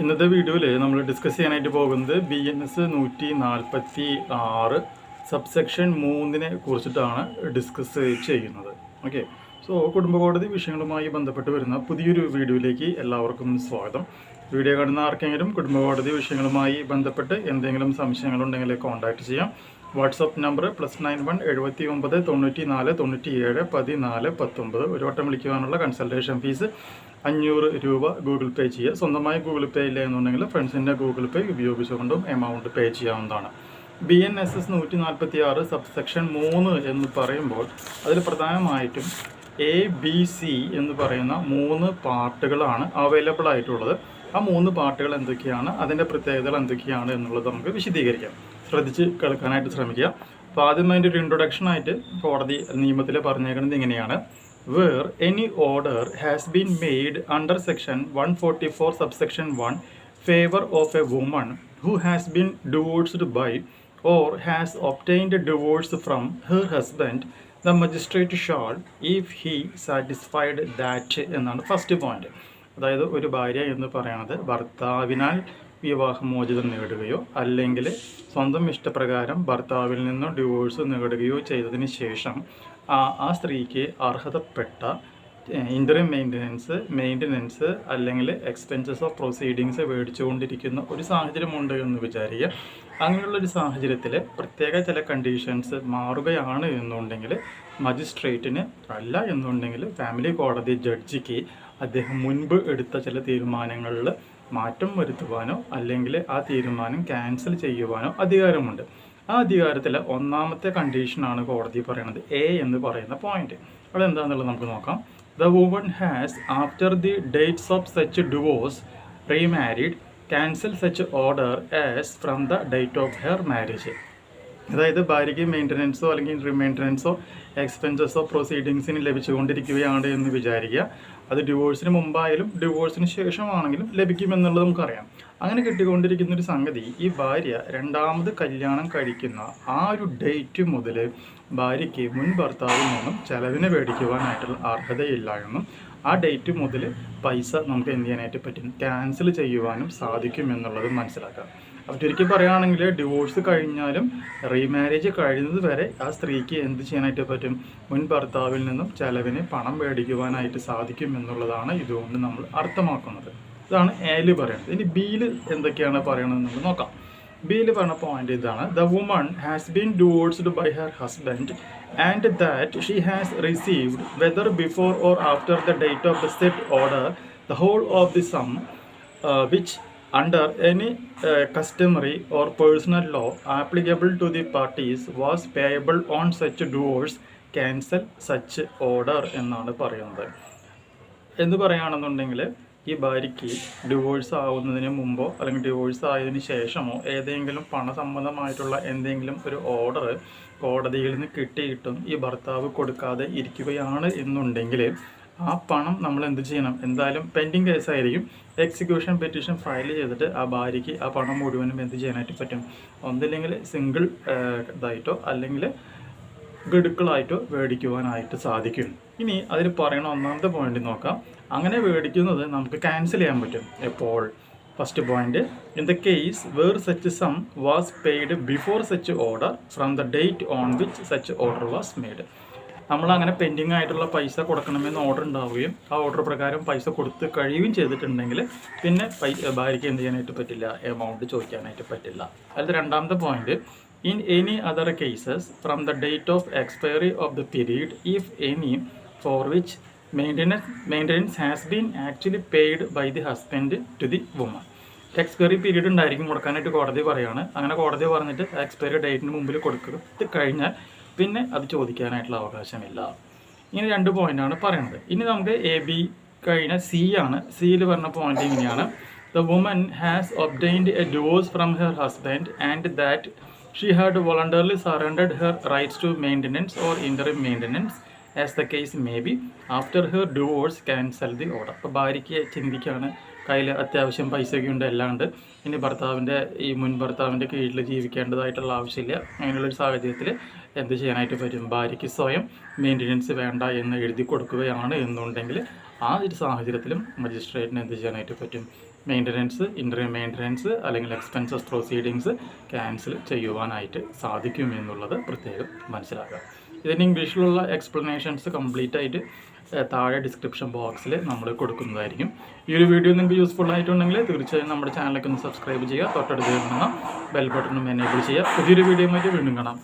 ഇന്നത്തെ വീഡിയോയിൽ നമ്മൾ ഡിസ്കസ് ചെയ്യാനായിട്ട് പോകുന്നത് BNS 146 സബ്സെക്ഷൻ 3 കുറിച്ചിട്ടാണ് ഡിസ്കസ് ചെയ്യുന്നത്. ഓക്കെ, സോ കുടുംബ കോടതി വിഷയങ്ങളുമായി ബന്ധപ്പെട്ട് വരുന്ന പുതിയൊരു വീഡിയോയിലേക്ക് എല്ലാവർക്കും സ്വാഗതം. വീഡിയോ കാണുന്ന ആർക്കെങ്കിലും കുടുംബ കോടതി വിഷയങ്ങളുമായി ബന്ധപ്പെട്ട് എന്തെങ്കിലും സംശയങ്ങളുണ്ടെങ്കിൽ കോൺടാക്ട് ചെയ്യാം. WhatsApp number +91 79 94 97 14 19. ഒരു വട്ടം വിളിക്കുവാനുള്ള കൺസൾട്ടേഷൻ ഫീസ് 500 രൂപ ഗൂഗിൾ പേ ചെയ്യുക. സ്വന്തമായി ഗൂഗിൾ പേ ഇല്ല എന്നുണ്ടെങ്കിൽ ഫ്രണ്ട്സിൻ്റെ ഗൂഗിൾ പേ ഉപയോഗിച്ചുകൊണ്ടും എമൗണ്ട് പേ ചെയ്യാവുന്നതാണ്. BNSS 146 സബ്സെക്ഷൻ 3 എന്ന് പറയുമ്പോൾ അതിൽ പ്രധാനമായിട്ടും ABC എന്ന് പറയുന്ന 3 പാർട്ടുകളാണ് അവൈലബിൾ ആയിട്ടുള്ളത്. ആ 3 പാർട്ടുകൾ എന്തൊക്കെയാണ്, അതിൻ്റെ പ്രത്യേകതകൾ എന്തൊക്കെയാണ് എന്നുള്ളത് നമുക്ക് വിശദീകരിക്കാം. ശ്രദ്ധിച്ച് കേൾക്കാനായിട്ട് ശ്രമിക്കുക. അപ്പോൾ ആദ്യമായിട്ട് ഒരു ഇൻട്രൊഡക്ഷൻ ആയിട്ട് കോടതി നിയമത്തിൽ പറഞ്ഞേക്കുന്നത് ഇങ്ങനെയാണ്: where any order has been made under section 144 subsection 1 favor of a woman who has been divorced by or has obtained divorce from her husband, the magistrate shall, if he satisfied that എന്നാണ് first point. അതായത് ഒരു ഭാര്യ എന്ന് പറയുന്നത് ഭർത്താവിനാൽ വിവാഹമോചനം നേടുകയോ അല്ലെങ്കിൽ സ്വന്തം ഇഷ്ടപ്രകാരം ഭർത്താവിൽ നിന്നും ഡിവോഴ്സ് നേടുകയോ ചെയ്തതിന് ശേഷം ആ സ്ത്രീക്ക് അർഹതപ്പെട്ട ഇൻ്ററിം മെയിൻ്റനൻസ് അല്ലെങ്കിൽ എക്സ്പെൻസസ് ഓഫ് പ്രൊസീഡിങ്സ് മേടിച്ചുകൊണ്ടിരിക്കുന്ന ഒരു സാഹചര്യമുണ്ട് എന്ന് വിചാരിക്കുക. അങ്ങനെയുള്ളൊരു സാഹചര്യത്തിൽ പ്രത്യേക ചില കണ്ടീഷൻസ് മാറുകയാണ് എന്നുണ്ടെങ്കിൽ മജിസ്ട്രേറ്റിന്, അല്ല എന്നുണ്ടെങ്കിൽ ഫാമിലി കോടതി ജഡ്ജിക്ക് അദ്ദേഹം മുൻപ് എടുത്ത ചില തീരുമാനങ്ങളിൽ മാറ്റം വരുത്തുവാനോ അല്ലെങ്കിൽ ആ തീരുമാനം ക്യാൻസൽ ചെയ്യുവാനോ അധികാരമുണ്ട്. ആ അധികാരത്തിൽ ഒന്നാമത്തെ കണ്ടീഷനാണ് കോടതി പറയുന്നത്, A എന്ന് പറയുന്ന പോയിന്റ്. അതെന്താണെന്നുള്ളത് നമുക്ക് നോക്കാം. The woman has, after the dates of such divorce, remarried, cancel such order as from the date of her marriage. അതായത് ഭാര്യയ്ക്ക് മെയിൻ്റനൻസോ അല്ലെങ്കിൽ റിമെയിൻ്റനൻസോ എക്സ്പെൻസസോ പ്രൊസീഡിങ്സിന് ലഭിച്ചുകൊണ്ടിരിക്കുകയാണ് എന്ന് വിചാരിക്കുക. അത് ഡിവോഴ്സിന് മുമ്പായാലും ഡിവോഴ്സിന് ശേഷമാണെങ്കിലും ലഭിക്കുമെന്നുള്ളത് നമുക്കറിയാം. അങ്ങനെ കിട്ടിക്കൊണ്ടിരിക്കുന്ന ഒരു സംഗതി, ഈ ഭാര്യ രണ്ടാമത് കല്യാണം കഴിക്കുന്ന ആ ഒരു ഡേറ്റ് മുതൽ ഭാര്യയ്ക്ക് മുൻ ഭർത്താവിൽ നിന്നും ചെലവിന് മേടിക്കുവാനായിട്ടുള്ള അർഹതയില്ല എന്നും ആ ഡേറ്റ് മുതൽ പൈസ നമുക്ക് എന്ത് ചെയ്യാനായിട്ട് പറ്റും, ക്യാൻസൽ ചെയ്യുവാനും സാധിക്കും എന്നുള്ളത് മനസ്സിലാക്കാം. അപ്പോൾ ചുരുക്കി പറയുകയാണെങ്കിൽ ഡിവോഴ്സ് കഴിഞ്ഞാലും റീമാരേജ് കഴിയുന്നത് വരെ ആ സ്ത്രീക്ക് എന്ത് ചെയ്യാനായിട്ട് പറ്റും, മുൻ ഭർത്താവിൽ നിന്നും ചെലവിന് പണം മേടിക്കുവാനായിട്ട് സാധിക്കും എന്നുള്ളതാണ് ഇതുകൊണ്ട് നമ്മൾ അർത്ഥമാക്കുന്നത്. ഇതാണ് Aയിൽ പറയുന്നത്. ഇനി Bയിൽ എന്തൊക്കെയാണ് പറയണത് നമ്മൾ നോക്കാം. Bയിൽ പറഞ്ഞ പോയിന്റ് ഇതാണ്: the woman has been divorced by her husband and that she has received whether before or after the date of the said order the whole of the sum which under any customary or personal law applicable to the parties was payable on such divorce, cancel such order എന്നാണ് പറയുന്നത്. എന്ന് പറയുകയാണെന്നുണ്ടെങ്കിൽ ഈ ഭാര്യയ്ക്ക് divorce ആവുന്നതിന് മുമ്പോ അല്ലെങ്കിൽ divorce ആയതിനു ശേഷമോ ഏതെങ്കിലും പണസംബന്ധമായിട്ടുള്ള എന്തെങ്കിലും ഒരു ഓർഡർ കോടതിയിൽ നിന്ന് കിട്ടിയിട്ടും ഈ ഭർത്താവ് കൊടുക്കാതെ ഇരിക്കുകയാണ് എന്നുണ്ടെങ്കിൽ ആ പണം നമ്മൾ എന്ത് ചെയ്യണം, എന്തായാലും പെൻഡിങ് കേസായിരിക്കും. എക്സിക്യൂഷൻ പെറ്റീഷൻ ഫയൽ ചെയ്തിട്ട് ആ ഭാര്യയ്ക്ക് ആ പണം മുഴുവനും എന്ത് ചെയ്യാനായിട്ട് പറ്റും, ഒന്നില്ലെങ്കിൽ സിംഗിൾ ഇതായിട്ടോ അല്ലെങ്കിൽ ഗഡുക്കളായിട്ടോ മേടിക്കുവാനായിട്ട് സാധിക്കും. ഇനി അതിൽ പറയണ ഒന്നാമത്തെ പോയിന്റ് നോക്കാം. അങ്ങനെ മേടിക്കുന്നത് നമുക്ക് ക്യാൻസൽ ചെയ്യാൻ പറ്റും. എപ്പോൾ? First point: in the case where such sum was paid before such order from the date on which such order was made. നമ്മളങ്ങനെ പെൻഡിങ് ആയിട്ടുള്ള പൈസ കൊടുക്കണമെന്ന് ഓർഡർ ഉണ്ടാവുകയും ആ ഓർഡർ പ്രകാരം പൈസ കൊടുത്ത് കഴിയുകയും ചെയ്തിട്ടുണ്ടെങ്കിൽ പിന്നെ ഭാര്യയ്ക്ക് എന്ത് ചെയ്യാനായിട്ട് പറ്റില്ല, എമൗണ്ട് ചോദിക്കാനായിട്ട് പറ്റില്ല. അതിൽ രണ്ടാമത്തെ point: in any other cases from the date of expiry of the period if any for which maintenance has been actually paid by the husband to the woman. Expiry period ഉണ്ടായിരിക്കും കൊടുക്കാനായിട്ട് കോടതി പറയുകയാണ്. അങ്ങനെ കോടതി പറഞ്ഞിട്ട് എക്സ്പയറി ഡേറ്റിന് മുമ്പിൽ കൊടുത്ത് കഴിഞ്ഞാൽ പിന്നെ അത് ചോദിക്കാനായിട്ടുള്ള അവകാശമില്ല. ഇങ്ങനെ 2 പോയിന്റാണ് പറയുന്നത്. ഇനി നമുക്ക് AB കഴിഞ്ഞ C ആണ്. സിയിൽ പറഞ്ഞ പോയിന്റ് ഇങ്ങനെയാണ്: the woman has obtained a divorce from her husband and that she had voluntarily surrendered her rights to maintenance or interim maintenance as the case may be after her divorce cancel the order. അപ്പോൾ ഭാര്യയ്ക്ക് ചിന്തിക്കുകയാണ്, കയ്യിൽ അത്യാവശ്യം പൈസയൊക്കെ ഉണ്ട്, അല്ലാണ്ട് ഇനി ഈ മുൻ ഭർത്താവിൻ്റെ കീഴിൽ ജീവിക്കേണ്ടതായിട്ടുള്ള ആവശ്യമില്ല. അങ്ങനെയുള്ളൊരു സാഹചര്യത്തിൽ എന്ത് ചെയ്യാനായിട്ട് പറ്റും, ഭാര്യയ്ക്ക് സ്വയം മെയിൻ്റനൻസ് വേണ്ട എന്ന് എഴുതി കൊടുക്കുകയാണ് എന്നുണ്ടെങ്കിൽ ആ ഒരു സാഹചര്യത്തിലും മജിസ്ട്രേറ്റിന് എന്ത് ചെയ്യാനായിട്ട് പറ്റും, മെയിൻ്റനൻസ്, ഇൻ്റർവ്യൂ മെയിൻ്റനൻസ് അല്ലെങ്കിൽ എക്സ്പെൻസസ് പ്രൊസീഡിങ്സ് ക്യാൻസൽ ചെയ്യുവാനായിട്ട് സാധിക്കുമെന്നുള്ളത് പ്രത്യേകം മനസ്സിലാക്കുക. ഇതിന് ഇംഗ്ലീഷിലുള്ള എക്സ്പ്ലനേഷൻസ് കംപ്ലീറ്റ് ആയിട്ട് താഴെ ഡിസ്ക്രിപ്ഷൻ ബോക്സിൽ നമ്മൾ കൊടുക്കുന്നതായിരിക്കും. ഈ ഒരു വീഡിയോ നിങ്ങൾക്ക് യൂസ്ഫുൾ ആയിട്ടുണ്ടെങ്കിൽ തീർച്ചയായും നമ്മുടെ ചാനലിലേക്ക് ഒന്ന് സബ്സ്ക്രൈബ് ചെയ്യുക, തൊട്ടടുത്ത് കാണുന്ന ബെൽ ബട്ടണും എനേബിൾ ചെയ്യുക. പുതിയൊരു വീഡിയോയുമായിട്ട് വീണ്ടും കാണാം.